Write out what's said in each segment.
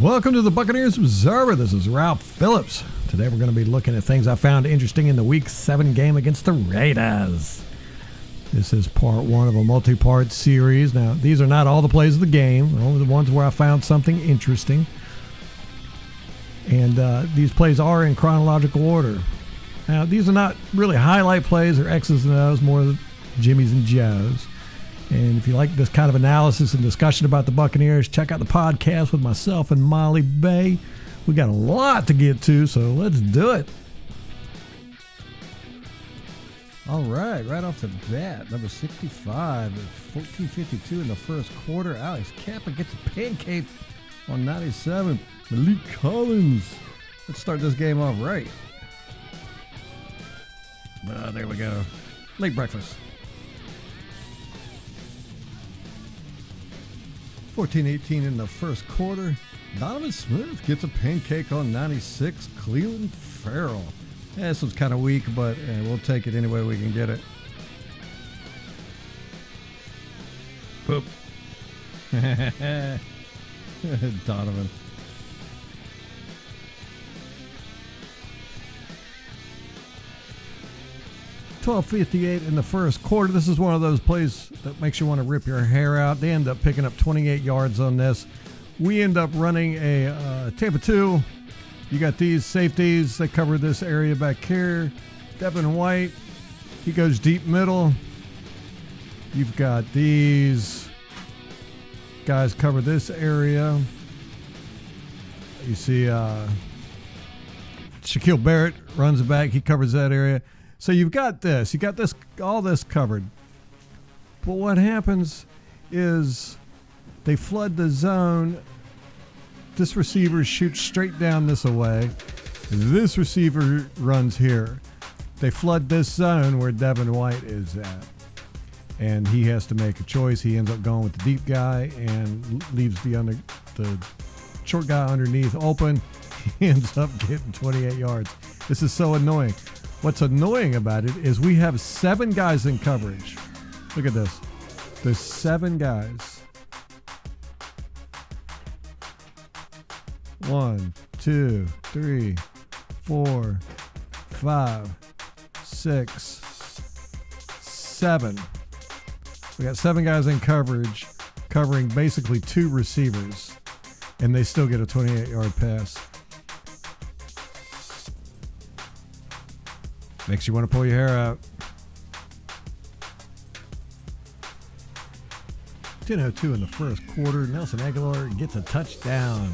Welcome to the Buccaneers Observer. This is Ralph Phillips. Today we're going to be looking at things I found interesting in the Week 7 game against the Raiders. This is part one of a multi-part series. Now, these are not all the plays of the game, only the ones where I found something interesting. And these plays are in chronological order. Now, these are not really highlight plays or X's and O's, more Jimmy's and Joe's. And if you like this kind of analysis and discussion about the Buccaneers, check out the podcast with myself and Molly Bay. We got a lot to get to, so let's do it. All right off the bat, number 65 at 14:52 in the first quarter. Alex Kappa gets a pancake on 97. Malik Collins. Let's start this game off right. There we go. Late breakfast. 14-18 in the first quarter. Donovan Smith gets a pancake on 96. Cleveland Farrell. This one's kind of weak, but we'll take it any way we can get it. Boop. Donovan. $12:58 in the first quarter. This is one of those plays that makes you want to rip your hair out. They end up picking up 28 yards on this. We end up running a Tampa 2. You got these safeties that cover this area back here. Devin White, he goes deep middle. You've got these guys cover this area. You see Shaquille Barrett runs it back. He covers that area. So you've got this. You got this, all this covered. But what happens is they flood the zone. This receiver shoots straight down this away. This receiver runs here. They flood this zone where Devin White is at. And he has to make a choice. He ends up going with the deep guy and leaves the short guy underneath open. He ends up getting 28 yards. This is so annoying. What's annoying about it is we have 7 guys in coverage. Look at this. There's 7 guys. 1, 2, 3, 4, 5, 6, 7. We got 7 guys in coverage, covering basically 2 receivers, and they still get a 28-yard pass. Makes you want to pull your hair out. 10:02 in the first quarter. Nelson Aguilar gets a touchdown.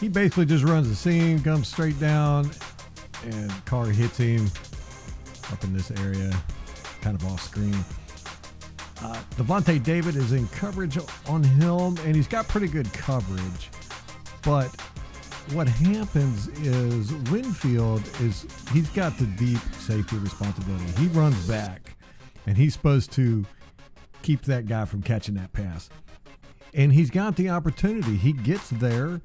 He basically just runs the seam, comes straight down, and Carr hits him up in this area, kind of off screen. Devontae David is in coverage on him, and he's got pretty good coverage. But what happens is Winfield he's got the deep safety responsibility. He runs back, and he's supposed to keep that guy from catching that pass. And he's got the opportunity. He gets there,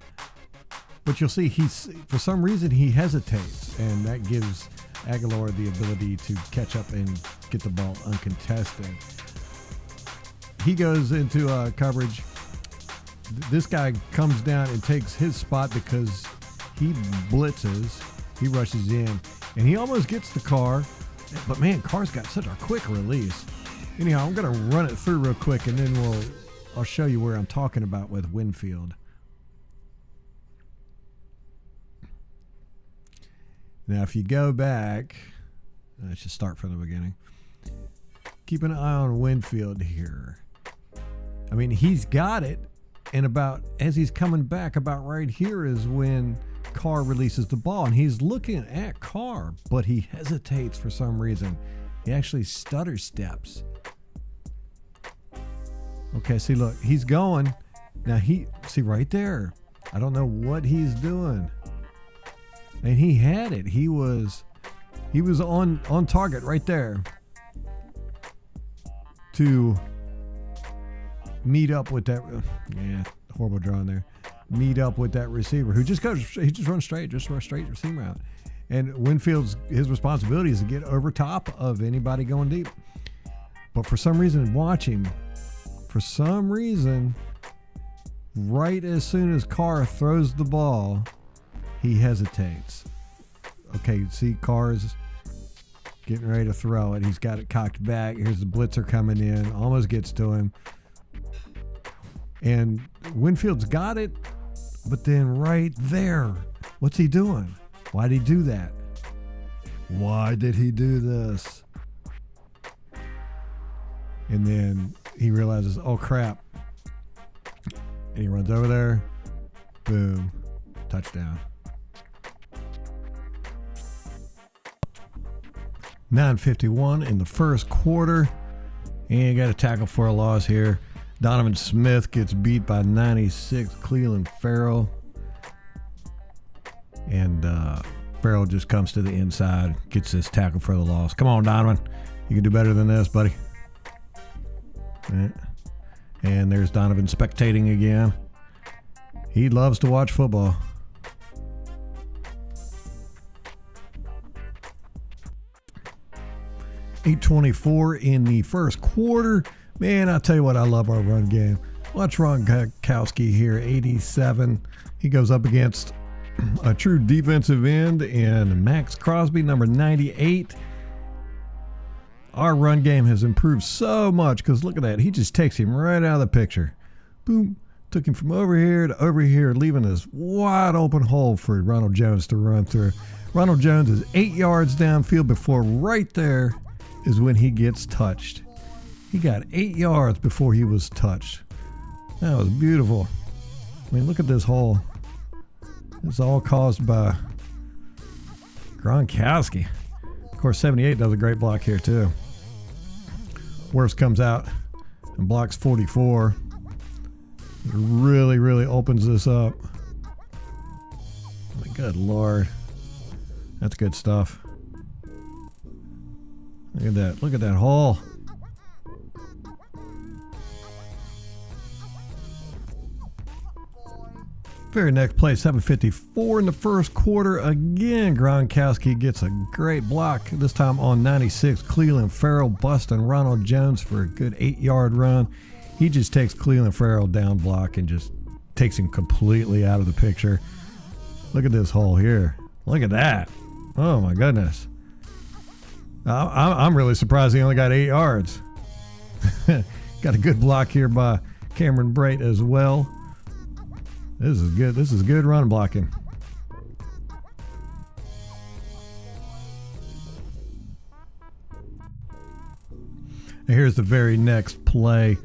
but you'll see for some reason he hesitates, and that gives Aguilar the ability to catch up and get the ball uncontested. He goes into coverage. This guy comes down and takes his spot because he blitzes. He rushes in, and he almost gets the Carr. But, man, Carr's got such a quick release. Anyhow, I'm going to run it through real quick, and then I'll show you where I'm talking about with Winfield. Now, if you go back, let's just start from the beginning. Keep an eye on Winfield here. I mean, he's got it. And as he's coming back, about right here is when Carr releases the ball. And he's looking at Carr, but he hesitates for some reason. He actually stutter steps. Okay, see, look, he's going. Now, see right there. I don't know what he's doing. And he had it. He was on target right there to meet up with that. Horrible drawing there. Meet up with that receiver who just runs straight seam route. And Winfield's his responsibility is to get over top of anybody going deep. But for some reason, watch him. For some reason, right as soon as Carr throws the ball, he hesitates. Okay, see, Carr's getting ready to throw it. He's got it cocked back. Here's the blitzer coming in. Almost gets to him. And Winfield's got it, but then right there, what's he doing? Why'd he do that? Why did he do this? And then he realizes, oh crap. And he runs over there. Boom. Touchdown. 9:51 in the first quarter. And got a tackle for a loss here. Donovan Smith gets beat by 96 Cleveland Farrell. And Farrell just comes to the inside, gets this tackle for the loss. Come on, Donovan. You can do better than this, buddy. Right. And there's Donovan spectating again. He loves to watch football. .824 in the first quarter. Man, I tell you what, I love our run game. Watch Gronkowski here, 87. He goes up against a true defensive end and Max Crosby, number 98. Our run game has improved so much because look at that. He just takes him right out of the picture. Boom. Took him from over here to over here, leaving this wide open hole for Ronald Jones to run through. Ronald Jones is 8 yards downfield before right there is when he gets touched. He got 8 yards before he was touched. That was beautiful. I mean, look at this hole. It's all caused by Gronkowski. Of course, 78 does a great block here too. Worst comes out and blocks 44. It really, really opens this up. My good Lord. That's good stuff. Look at that. Look at that hole. Very next play, 7:54 in the first quarter. Again, Gronkowski gets a great block, this time on 96. Cleveland Farrell busting Ronald Jones for a good 8-yard run. He just takes Cleveland Farrell down block and just takes him completely out of the picture. Look at this hole here. Look at that. Oh, my goodness. I'm really surprised he only got 8 yards. Got a good block here by Cameron Brate as well. This is good. This is good run blocking. And here's the very next play.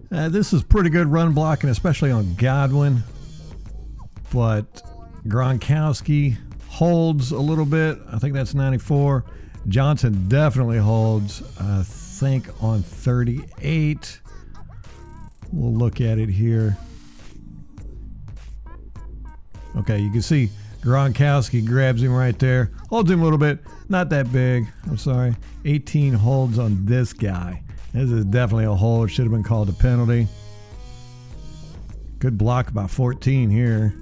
This is pretty good run blocking, especially on Godwin. But Gronkowski holds a little bit. I think that's 94. Johnson definitely holds, I think, on 38. We'll look at it here. Okay, you can see Gronkowski grabs him right there. Holds him a little bit. Not that big. I'm sorry. 18 holds on this guy. This is definitely a hold. Should have been called a penalty. Good block by 14 here.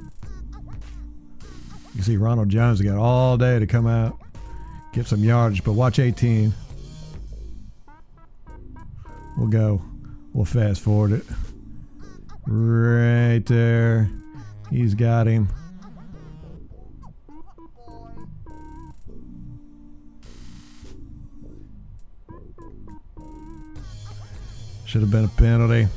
You can see Ronald Jones got all day to come out, get some yardage, but watch 18. We'll go. We'll fast forward it. Right there. He's got him. Should have been a penalty.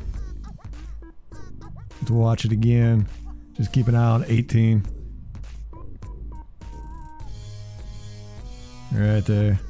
Let's watch it again. Just keep an eye on 18. Right there.